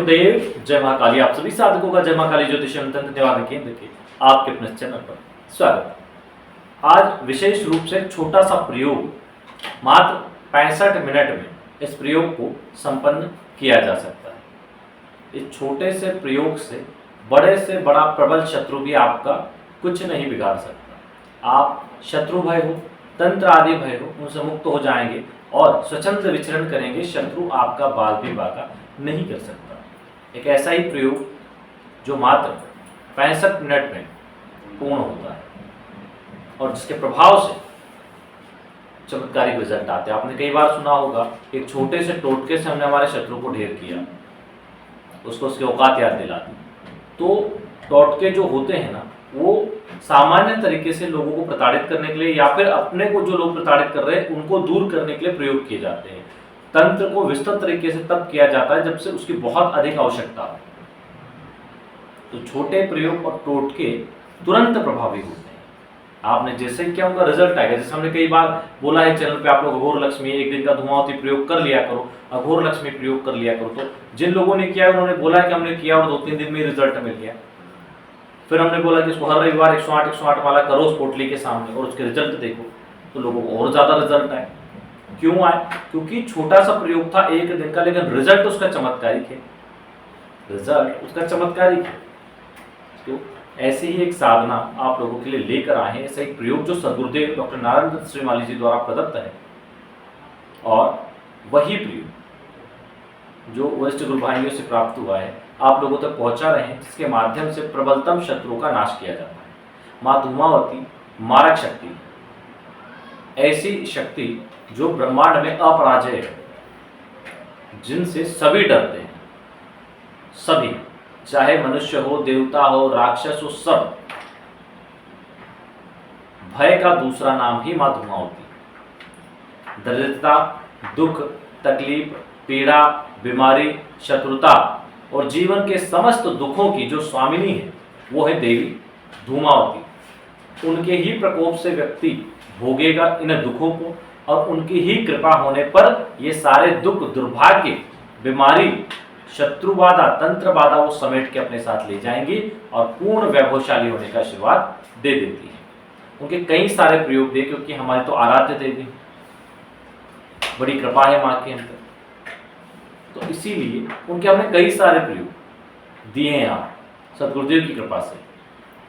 गुरुदेव, जय महाकाली। आप सभी साधकों का जय महाकाली ज्योतिषम तंत्र निवारण केंद्र के आपके अपने चैनल पर स्वागत है। आज विशेष रूप से छोटा सा प्रयोग, मात्र 65 मिनट में इस प्रयोग को संपन्न किया जा सकता है। इस छोटे से प्रयोग से बड़ा प्रबल शत्रु भी आपका कुछ नहीं बिगाड़ सकता। आप शत्रु भय हो, तंत्र आदि भय हो, उनसे मुक्त हो जाएंगे और स्वच्छंद विचरण करेंगे। शत्रु आपका बाल भी बाका नहीं कर सकता। एक ऐसा ही प्रयोग जो मात्र 65 मिनट में पूर्ण होता है और जिसके प्रभाव से चमत्कारिक रिजल्ट आते हैं। आपने कई बार सुना होगा, एक छोटे से टोटके से हमने हमारे शत्रु को ढेर किया, उसको उसकी औकात याद दिला दी। तो टोटके जो होते हैं ना, वो सामान्य तरीके से लोगों को प्रताड़ित करने के लिए या फिर अपने को जो लोग प्रताड़ित कर रहे हैं उनको दूर करने के लिए प्रयोग किए जाते हैं। तंत्र को विस्तृत तरीके से तब किया जाता है जब से उसकी बहुत अधिक आवश्यकता हो। तो छोटे प्रयोग और टोटके तुरंत प्रभावी होते हैं। आपने जैसे किया उनका रिजल्ट आएगा। जैसे हमने कई बार बोला है चैनल पे, आप लोग अघोर लक्ष्मी एक दिन का धूमावती प्रयोग कर लिया करो, अघोर लक्ष्मी प्रयोग कर लिया करो। तो जिन लोगों ने किया उन्होंने बोला कि हमने किया और 2-3 दिन में रिजल्ट मिल गया। फिर हमने बोला कि इसको हर रविवार 108 वाला करो उस पोटली के सामने और उसके रिजल्ट देखो, तो लोगों को और ज्यादा रिजल्ट आए। क्यों आए? क्योंकि छोटा सा प्रयोग था एक दिन का, लेकिन रिजल्ट उसका चमत्कारिक है। रिजल्ट उसका चमत्कारिक है। तो ऐसी ही एक साधना आप लोगों के लिए लेकर आए हैं। ऐसा एक प्रयोग जो सदगुरुदेव डॉक्टर नारायण दत्त श्रीमाली जी द्वारा प्रदत्त है, और वही प्रयोग जो वरिष्ठ गुरु भाइयों से प्राप्त हुआ है आप लोगों तक पहुंचा रहे हैं, जिसके माध्यम से प्रबलतम शत्रुओं का नाश किया जाता है। माँ धूमावती मारक शक्ति है, ऐसी शक्ति जो ब्रह्मांड में अपराजय है, जिनसे सभी डरते हैं। सभी, चाहे मनुष्य हो, देवता हो, राक्षस हो, सब। भय का दूसरा नाम ही माँ धूमावती। दरिद्रता, दुख, तकलीफ, पीड़ा, बीमारी, शत्रुता और जीवन के समस्त दुखों की जो स्वामिनी है वो है देवी धूमावती। उनके ही प्रकोप से व्यक्ति भोगेगा इन दुखों को, और उनकी ही कृपा होने पर ये सारे दुख, दुर्भाग्य, बीमारी, शत्रु बाधा, तंत्र बाधा वो समेट के अपने साथ ले जाएंगी और पूर्ण वैभवशाली होने का आशीर्वाद दे देती है। उनके कई सारे प्रयोग दे, क्योंकि हमारी तो आराध्य देवी, बड़ी कृपा है माँ की हम पर। तो इसीलिए उनके हमने कई सारे प्रयोग दिए हैं आप सदगुरुदेव की कृपा से,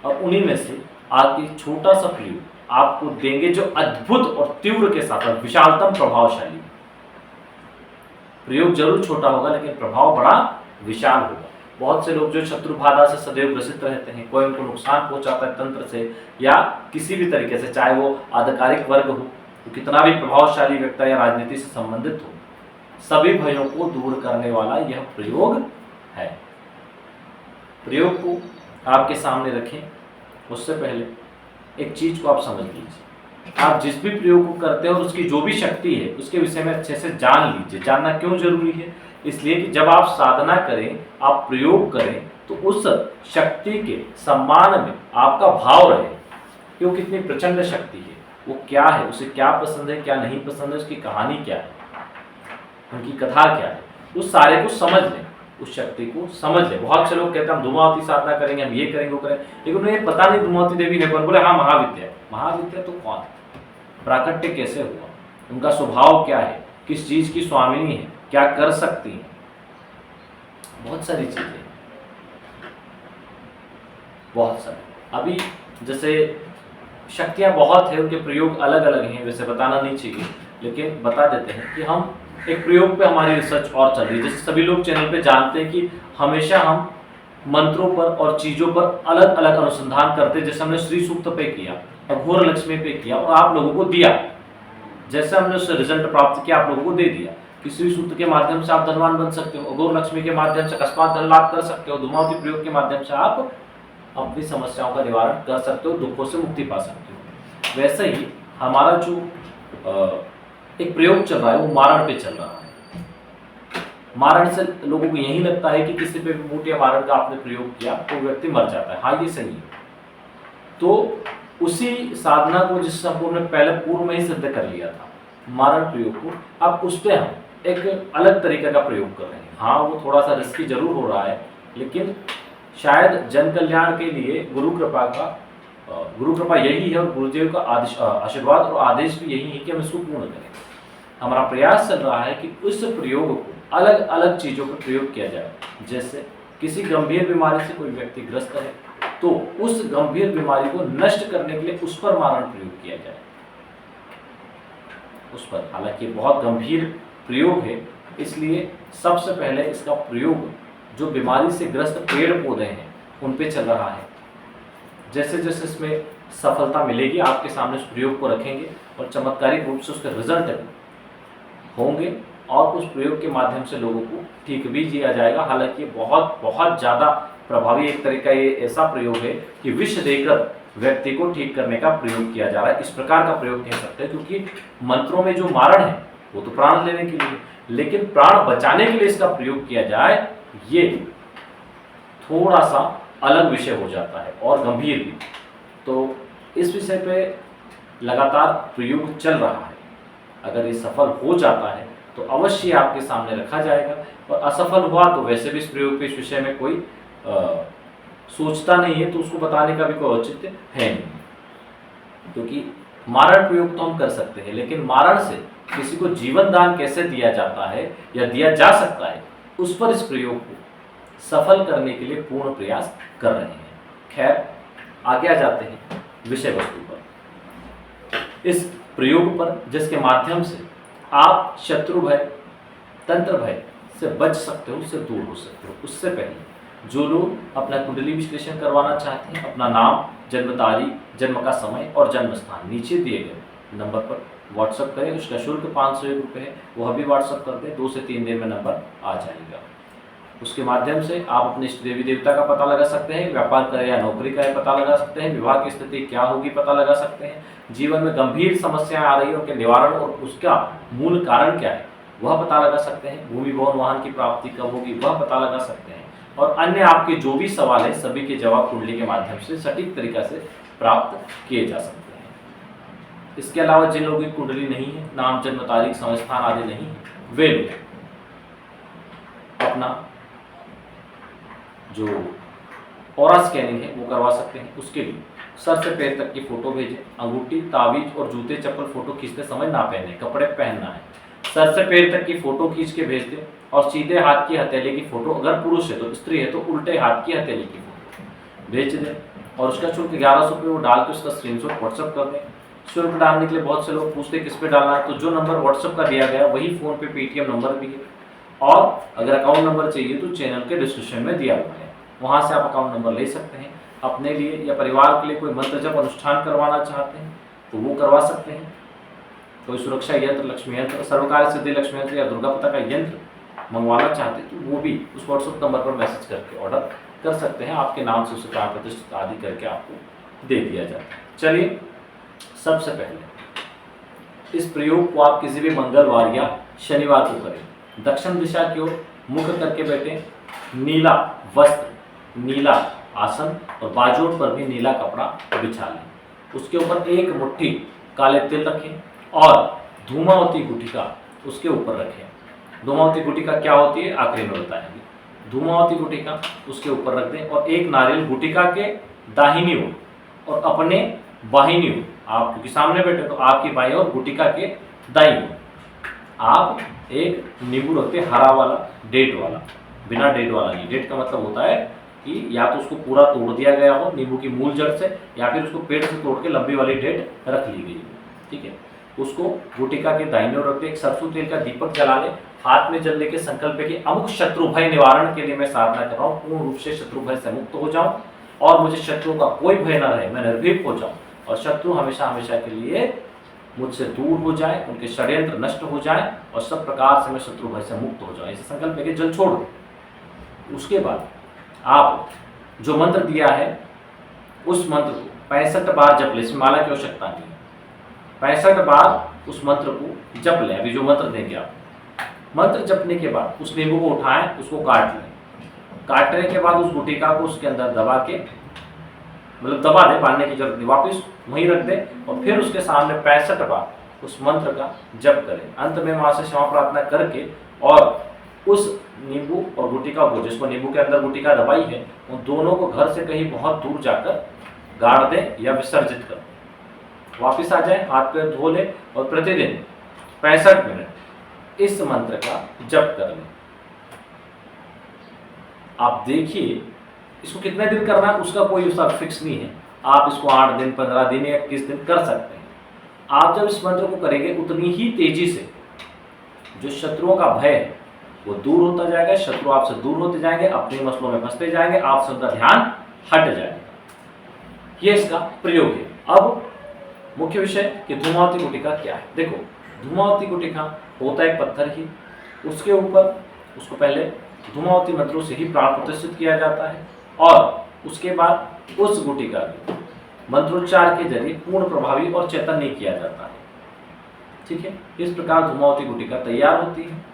और उन्हीं में से आज एक छोटा सा प्रयोग आपको देंगे जो अद्भुत और तीव्र के साथ विशालतम प्रभावशाली। प्रयोग जरूर छोटा होगा लेकिन प्रभाव बड़ा विशाल होगा। बहुत से लोग जो शत्रु बाधा से सदैव ग्रसित रहते हैं, कोई उनको नुकसान पहुंचाता है तंत्र से या किसी भी तरीके से, चाहे वो आधिकारिक वर्ग हो, तो कितना भी प्रभावशाली व्यक्ति या राजनीति से संबंधित हो, सभी भयों को दूर करने वाला यह प्रयोग है। प्रयोग को आपके सामने रखें, उससे पहले एक चीज को आप समझ लीजिए। आप जिस भी प्रयोग को करते हैं और उसकी जो भी शक्ति है उसके विषय में अच्छे से जान लीजिए। जानना क्यों जरूरी है? इसलिए कि जब आप साधना करें, आप प्रयोग करें, तो उस शक्ति के सम्मान में आपका भाव रहे कि वो कितनी प्रचंड शक्ति है, वो क्या है, उसे क्या पसंद है, क्या नहीं पसंद है, उसकी कहानी क्या है, उनकी कथा क्या है, उस सारे को समझ लें, उस शक्ति को समझ ले। बहुत से लोग कहते हैं हम धूमावती साधना करेंगे, हम ये करेंगे, वो करेंगे, लेकिन उन्हें पता नहीं धूमावती देवी है कौन। बोले हाँ महाविद्या है। महाविद्या तो कौन? प्राकट्य कैसे हुआ, उनका स्वभाव क्या है, किस चीज की स्वामिनी है, क्या कर सकती है, बहुत सारी चीजें, बहुत सारी। अभी जैसे शक्तियां बहुत है, उनके प्रयोग अलग अलग हैं, वैसे बताना नहीं चाहिए, लेकिन बता देते हैं कि हम एक प्रयोग पे हमारी रिसर्च और चल रही है। जैसे सभी लोग चैनल पे जानते हैं कि हमेशा हम मंत्रों पर और चीज़ों पर अलग अलग अनुसंधान करते हैं। जैसे हमने श्री सूक्त पे किया, अघोर लक्ष्मी पे किया और आप लोगों को दिया। जैसे हमने उससे रिजल्ट प्राप्त किया, आप लोगों को दे दिया कि श्री सूक्त के माध्यम से आप धनवान बन सकते हो, अघोर लक्ष्मी के माध्यम से अकस्मात धन लाभ कर सकते हो, धूमावती प्रयोग के माध्यम से आप अपनी समस्याओं का निवारण कर सकते हो, दुखों से मुक्ति पा सकते हो। वैसे ही हमारा जो एक प्रयोग चल रहा है वो मारण पे चल रहा है। मारण से लोगों को यही लगता है कि किसी पे मूठ या मारण का आपने प्रयोग किया तो व्यक्ति मर जाता है। हाँ, ये सही है। तो उसी साधना को जिससे हमने पहले पूर्व में ही सिद्ध कर लिया था, मारण प्रयोग को, अब उस पर हम एक अलग तरीके का प्रयोग कर रहे हैं। हाँ, वो थोड़ा सा रिस्की जरूर हो रहा है, लेकिन शायद जन कल्याण के लिए गुरु कृपा यही है और गुरुदेव का आशीर्वाद और आदेश भी यही है कि हम इसको पूर्ण करें। हमारा प्रयास चल रहा है कि उस प्रयोग को अलग अलग चीज़ों पर प्रयोग किया जाए। जैसे किसी गंभीर बीमारी से कोई व्यक्ति ग्रस्त है तो उस गंभीर बीमारी को नष्ट करने के लिए उस पर मारण प्रयोग किया जाए, उस पर। हालांकि बहुत गंभीर प्रयोग है, इसलिए सबसे पहले इसका प्रयोग जो बीमारी से ग्रस्त पेड़ पौधे हैं उन पे चल रहा है। जैसे जैसे इसमें सफलता मिलेगी, आपके सामने उस प्रयोग को रखेंगे और चमत्कारिक रूप से उसके रिजल्ट होंगे और उस प्रयोग के माध्यम से लोगों को ठीक भी किया जाएगा। हालांकि बहुत बहुत ज़्यादा प्रभावी एक तरीका ये ऐसा प्रयोग है कि विष देकर व्यक्ति को ठीक करने का प्रयोग किया जा रहा है। इस प्रकार का प्रयोग कह सकते हैं, क्योंकि मंत्रों में जो मारण है वो तो प्राण लेने के लिए, लेकिन प्राण बचाने के लिए इसका प्रयोग किया जाए, ये थोड़ा सा अलग विषय हो जाता है और गंभीर भी। तो इस विषय पे लगातार प्रयोग चल रहा है। अगर ये सफल हो जाता है तो अवश्य आपके सामने रखा जाएगा, और असफल हुआ तो वैसे भी इस प्रयोग पे, इस विषय में कोई सोचता नहीं है, तो उसको बताने का भी कोई औचित्य है नहीं। क्योंकि मारण प्रयोग तो हम कर सकते हैं, लेकिन मारण से किसी को जीवन दान कैसे दिया जाता है या दिया जा सकता है, उस पर इस प्रयोग को सफल करने के लिए पूर्ण प्रयास कर रहे हैं। खैर, आगे आ जाते हैं विषय वस्तु पर। इस प्रयोग पर जिसके माध्यम से आप शत्रु भय, तंत्र भय से बच सकते हो, उससे दूर हो सकते हो। उससे पहले जो लोग अपना कुंडली विश्लेषण करवाना चाहते हैं, अपना नाम, जन्म तारीख, जन्म का समय और जन्म स्थान नीचे दिए गए नंबर पर व्हाट्सअप करें। उसका शुल्क 501 रुपये है, वह भी व्हाट्सअप कर दें। 2 से 3 दिन में नंबर आ जाएगा। उसके माध्यम से आप अपने इष्ट देवी देवता का पता लगा सकते हैं, व्यापार करें या नौकरी का पता लगा सकते हैं, विवाह की स्थिति क्या होगी पता लगा सकते हैं, जीवन में गंभीर समस्याएं आ रही है उनके निवारण और उसका मूल कारण क्या है वह पता लगा सकते हैं, भूमि भवन वाहन की प्राप्ति कब होगी वह पता लगा सकते हैं, और अन्य आपके जो भी सवाल है सभी के जवाब कुंडली के माध्यम से सटीक तरीका से प्राप्त किए जा सकते हैं। इसके अलावा जिन लोगों की कुंडली नहीं है, नाम, जन्म तारीख, समय, स्थान आदि नहीं है, वे लोग अपना जो ऑरा स्कैनिंग है वो करवा सकते हैं। उसके लिए सर से पैर तक की फोटो भेजें। अंगूठी, तावीज और जूते चप्पल फोटो खींचते समय ना पहने, कपड़े पहनना है। सर से पैर तक की फोटो खींच के भेज दें, और सीधे हाथ की हथेली की फोटो, अगर पुरुष है तो, स्त्री है तो उल्टे हाथ की हथेली की फोटो भेज दें, और उसका शुल्क 1100 रुपये वो डाल के उसका स्क्रीनशॉट व्हाट्सअप कर दें। शुल्क डालने के लिए बहुत से लोग पूछते हैं किस पे डालना है, तो जो नंबर व्हाट्सअप का दिया गया वही फ़ोन पे पेटीएम नंबर भी है, और अगर अकाउंट नंबर चाहिए तो चैनल के डिस्क्रिप्शन में दिया हुआ है, वहाँ से आप अकाउंट नंबर ले सकते हैं। अपने लिए या परिवार के लिए कोई मंत्र जप अनुष्ठान करवाना चाहते हैं तो वो करवा सकते हैं। कोई सुरक्षा यंत्र, लक्ष्मी यंत्र, सर्वकार्य सिद्धि लक्ष्मी यंत्र या दुर्गा पिता का यंत्र मंगवाना चाहते हैं तो वो भी उस व्हाट्सएप नंबर पर मैसेज करके ऑर्डर कर सकते हैं। आपके नाम से उसे प्राण प्रतिष्ठित आदि करके आपको दे दिया जाता है। चलिए, सबसे पहले इस प्रयोग को आप किसी भी मंगलवार या शनिवार को करें। दक्षिण दिशा की ओर मुख करके बैठे, नीला वस्त्र, नीला आसन और बाजू पर भी नीला कपड़ा बिछा लें। उसके ऊपर एक मुट्ठी काले तिल रखें और धूमावती गुटिका उसके ऊपर रखें। धूमावती गुटिका क्या होती है आखिरी में बताएंगे। धूमावती गुटिका उसके ऊपर रख दें और एक नारियल गुटिका के दाहिनी ओर और अपने बाहिनी ओर, आप क्योंकि सामने बैठे तो आपकी बाईं ओर, गुटिका के दाईं ओर आप एक नींबू रखते, हरा वाला, डेट वाला, बिना डेट वाला नहीं। डेट का मतलब होता है कि या तो उसको पूरा तोड़ दिया गया हो नींबू की मूल जड़ से, या फिर उसको पेड़ से तोड़ के लंबी वाली डेट रख ली गई हो। ठीक है, उसको गुटिका के दाहिने ओर रख दे। एक सरसों तेल का दीपक जला ले, हाथ में जल लेके संकल्प है कि अमुक शत्रु भय निवारण के लिए मैं साधना कर रहा हूँ, पूर्ण रूप से शत्रु भय से मुक्त हो जाऊं और मुझे शत्रुओं का कोई भय न रहे, मैं निर्भीक हो जाऊं और शत्रु हमेशा हमेशा के लिए मुझसे दूर हो जाए, उनके षड्यंत्र नष्ट हो जाए और सब प्रकार से मैं शत्रु भय से मुक्त हो जाऊं। ऐसे संकल्प लेके जल छोड़ दे। उसके बाद आप जो मंत्र दिया है उस मंत्र को 65 बार जप ले। इसमें माला की आवश्यकता नहीं है। 65 बार उस मंत्र को जप लें। अभी जो मंत्र देंगे आप, मंत्र जपने के बाद उस नींबू को उठाएं, उसको काट लें। काटने के बाद उस गुटिका को उसके अंदर दबा के, मतलब दबा दें, बांधने की जरूरत नहीं, वापस वहीं रख दें और फिर उसके सामने 65 बार उस मंत्र का जप करें। अंत में मां से क्षमा प्रार्थना करके और उस नींबू और गुटिका को, जिसको नींबू के अंदर गुटिका दबाई है, उन दोनों को घर से कहीं बहुत दूर जाकर गाड़ दें या विसर्जित कर दें। वापिस आ जाए, हाथ पैर धो लें और प्रतिदिन 65 मिनट इस मंत्र का जप कर लें। आप देखिए इसको कितने दिन करना है उसका कोई उसका फिक्स नहीं है। आप इसको 8 दिन, 15 दिन या 21 दिन कर सकते हैं। आप जब इस मंत्र को करेंगे उतनी ही तेजी से जो शत्रुओं का भय है वो दूर होता जाएगा, शत्रु आपसे दूर होते जाएंगे, अपने मसलों में फंसते जाएंगे, आपसे उनका ध्यान हट जाएगा। ये इसका प्रयोग है। अब मुख्य विषय कि धूमावती गुटिका क्या है। देखो, धूमावती गुटिका होता है एक पत्थर ही, उसके ऊपर उसको पहले धूमावती मंत्रों से ही प्राण प्रतिष्ठित किया जाता है और उसके बाद उस गुटिका को मंत्रोच्चार के जरिए पूर्ण प्रभावी और चैतन्य किया जाता है। ठीक है, इस प्रकार धूमावती गुटिका तैयार होती है।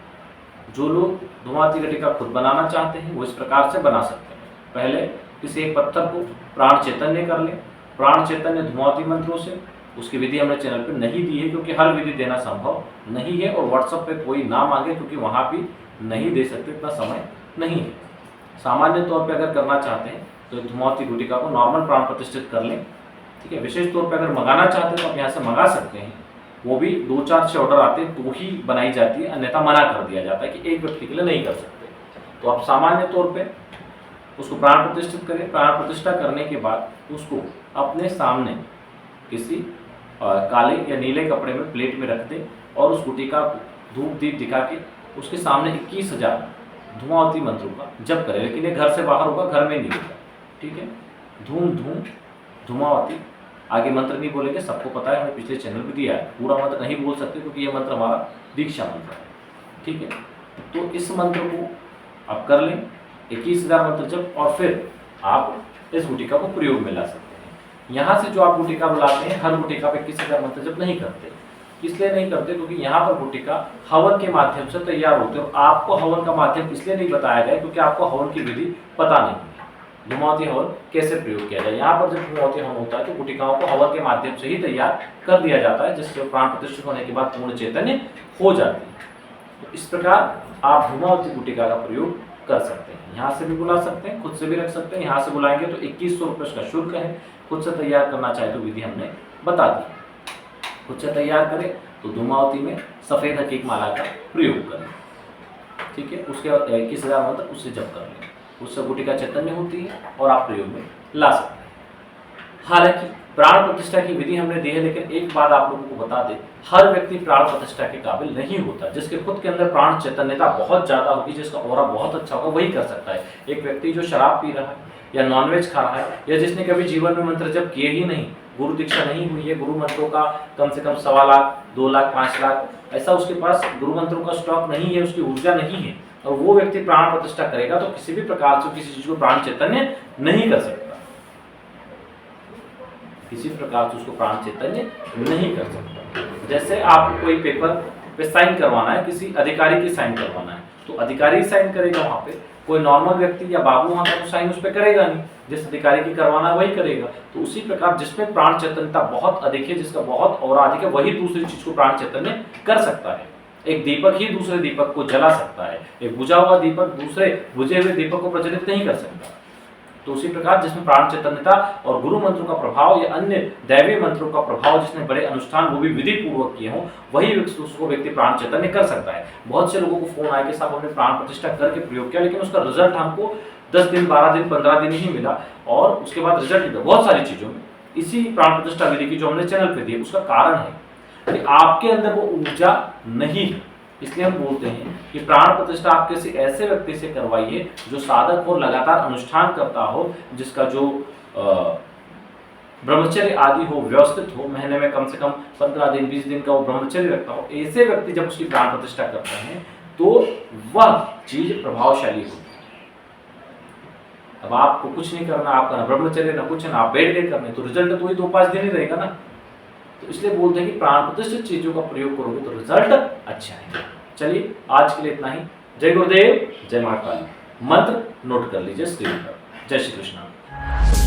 जो लोग धूमावती गुटिका खुद बनाना चाहते हैं वो इस प्रकार से बना सकते हैं। पहले किसी एक पत्थर को प्राण चैतन्य कर लें, प्राण चैतन्य धूमावती मंत्रों से। उसकी विधि हमने चैनल पर नहीं दी है क्योंकि हर विधि देना संभव नहीं है और व्हाट्सएप पे कोई ना मांगे क्योंकि वहाँ भी नहीं दे सकते, इतना समय नहीं है। सामान्य तौर पे अगर करना चाहते हैं तो धूमावती गुटिका को नॉर्मल प्राण प्रतिष्ठित कर लें। ठीक है, विशेष तौर पे अगर मंगाना चाहते हैं तो आप यहाँ से मंगा सकते हैं। वो भी 2-4 ऑर्डर आते हैं तो ही बनाई जाती है, अन्यथा मना कर दिया जाता है कि एक व्यक्ति के लिए नहीं कर सकते। तो आप सामान्य तौर पे उसको प्राण प्रतिष्ठित करें। प्राण प्रतिष्ठा करने के बाद उसको अपने सामने किसी काले या नीले कपड़े में प्लेट में रख दें और उस गुटिका को धूप दीप दिखा के उसके सामने 21,000 धूमावती मंत्रों का जप करें। लेकिन ये घर से बाहर होगा, घर में नहीं होगा। ठीक है, धूम धूम धूमावती, आगे मंत्र नहीं बोलेंगे, सबको पता है, हमें पिछले चैनल भी दिया है। पूरा मंत्र नहीं बोल सकते क्योंकि ये मंत्र हमारा दीक्षा मंत्र है। ठीक है, तो इस मंत्र को आप कर लें 21,000 मंत्र जप और फिर आप इस गुटिका को प्रयोग में ला सकते हैं। यहाँ से जो आप गुटिका बुलाते हैं, हर गुटिका पे 21,000 मंत्र जप नहीं करते। इसलिए नहीं करते क्योंकि यहाँ पर गुटिका हवन के माध्यम से तैयार होते हैं और आपको हवन का माध्यम इसलिए नहीं बताया गया क्योंकि आपको हवन की विधि पता नहीं है। धूमावती हवन कैसे प्रयोग किया जाए, यहाँ पर जब धूमावती हवन होता है तो गुटिकाओं को हवन के माध्यम से ही तैयार कर दिया जाता है, जिससे प्राण प्रतिष्ठित होने के बाद पूर्ण चैतन्य हो जाती है। तो इस प्रकार आप धूमावती गुटिका का प्रयोग कर सकते हैं। यहाँ से भी बुला सकते हैं, खुद से भी रख सकते हैं। यहाँ से बुलाएंगे तो 2100 रुपये उसका शुल्क है। खुद से तैयार करना चाहे तो विधि हमने बता दी। खुद से तैयार करें तो धूमावती में सफ़ेद हकीक माला का प्रयोग करें। ठीक है, उसके बाद 21,000 मंत्र उससे जप कर लें, उससे गुटिका चैतन्य होती है और आप प्रयोग में ला सकते हैं। हालांकि प्राण प्रतिष्ठा की विधि हमने दी है, लेकिन एक बात आप लोगों को बता दें, हर व्यक्ति प्राण प्रतिष्ठा के काबिल नहीं होता। जिसके खुद के अंदर प्राण चैतन्यता बहुत ज़्यादा होगी, जिसका ऑरा बहुत अच्छा होगा, वही कर सकता है। एक व्यक्ति जो शराब पी रहा है या नॉनवेज खा रहा है या जिसने कभी जीवन में मंत्र जप किए ही नहीं, गुरु दीक्षा नहीं हुई है, गुरु मंत्रों का कम से कम 1.25 लाख, 2 लाख, 5 लाख ऐसा उसके पास गुरु मंत्रों का स्टॉक नहीं है, उसकी ऊर्जा नहीं है, और वो व्यक्ति प्राण प्रतिष्ठा करेगा तो किसी भी प्रकार से किसी चीज को प्राण चैतन्य नहीं कर सकता। किसी प्रकार से उसको प्राण चैतन्य नहीं कर सकता। जैसे आपको कोई पेपर पे साइन करवाना है, किसी अधिकारी की साइन करवाना है तो अधिकारी साइन करेगा, वहाँ पे कोई नॉर्मल व्यक्ति या बाबू वहाँ का तो साइन उस पर करेगा नहीं, जिस अधिकारी की करवाना है वही करेगा। तो उसी प्रकार जिसमें प्राण चैतन्यता बहुत अधिक है, जिसका बहुत और अधिक है, वही दूसरी चीज को प्राण चैतन्य कर सकता है। एक दीपक ही दूसरे दीपक को जला सकता है, एक बुझा हुआ दीपक दूसरे बुझे हुए दीपक को प्रज्वलित नहीं कर सकता। तो उसी प्रकार जिसमें प्राण चैतन्यता और गुरु मंत्रों का प्रभाव या अन्य दैवीय मंत्रों का प्रभाव, जिसने बड़े अनुष्ठान वो भी विधि पूर्वक किए हों, वही उसको व्यक्ति प्राण चैतन्य कर सकता है। बहुत से लोगों को फोन आए कि साहब हमने प्राण प्रतिष्ठा करके प्रयोग किया, लेकिन उसका रिजल्ट हमको 10 दिन, 12 दिन, 15 दिन ही मिला और उसके बाद रिजल्ट मिला बहुत सारी चीजों में। इसी प्राण प्रतिष्ठा विधि की जो हमने चैनल पे दी है, उसका कारण है कि आपके अंदर वो ऊर्जा नहीं है। इसलिए हम बोलते हैं कि प्राण प्रतिष्ठा आप किसी ऐसे व्यक्ति से करवाइए जो साधक हो, लगातार अनुष्ठान करता हो, जिसका जो ब्रह्मचर्य आदि हो, व्यवस्थित हो, महीने में कम से कम 15 दिन, 20 दिन का वो ब्रह्मचर्य रखता हो। ऐसे व्यक्ति जब उसकी प्राण प्रतिष्ठा करते हैं तो वह चीज प्रभावशाली होती है। अब आपको कुछ नहीं करना, आपका ना ब्रह्मचर्य ना कुछ, ना आप बैठ गए करने, तो रिजल्ट तो वही 2-5 दिन ही रहेगा ना। तो इसलिए बोलते हैं कि प्राण प्रतिष्ठित चीजों का प्रयोग करोगे तो रिजल्ट अच्छा है। चलिए आज के लिए इतना ही। जय गुरुदेव, जय महाकाली। मंत्र नोट कर लीजिए स्क्रीन पर। जय श्री कृष्ण।